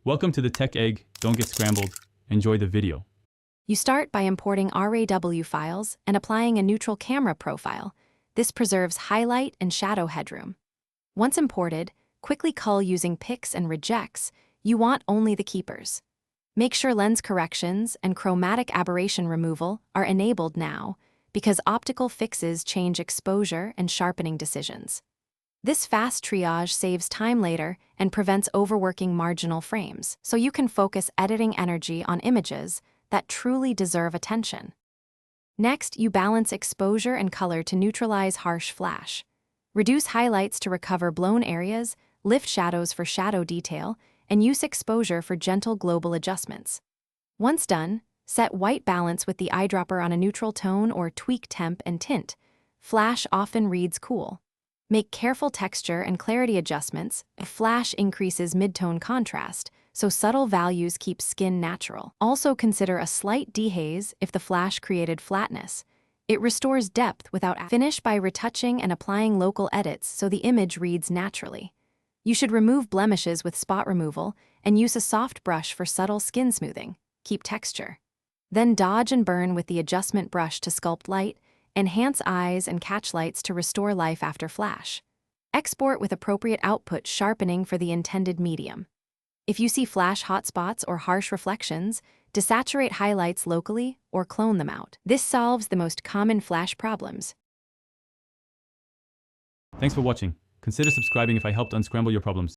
Welcome to the Tech Egg. Don't get scrambled. Enjoy the video. You start by importing RAW files and applying a neutral camera profile. This preserves highlight and shadow headroom. Once imported, quickly cull using picks and rejects. You want only the keepers. Make sure lens corrections and chromatic aberration removal are enabled now, because optical fixes change exposure and sharpening decisions. This fast triage saves time later and prevents overworking marginal frames, so you can focus editing energy on images that truly deserve attention. Next, you balance exposure and color to neutralize harsh flash. Reduce highlights to recover blown areas, lift shadows for shadow detail, and use exposure for gentle global adjustments. Once done, set white balance with the eyedropper on a neutral tone or tweak temp and tint. Flash often reads cool. Make careful texture and clarity adjustments. Flash increases midtone contrast, so subtle values keep skin natural. Also consider a slight dehaze if the flash created flatness. It restores depth without finish by retouching and applying local edits so the image reads naturally. You should remove blemishes with spot removal and use a soft brush for subtle skin smoothing. Keep texture. Then dodge and burn with the adjustment brush to sculpt light, enhance eyes and catch lights to restore life after flash. Export with appropriate output sharpening for the intended medium. If you see flash hotspots or harsh reflections, desaturate highlights locally or clone them out. This solves the most common flash problems. Thanks for watching. Consider subscribing if I helped unscramble your problems.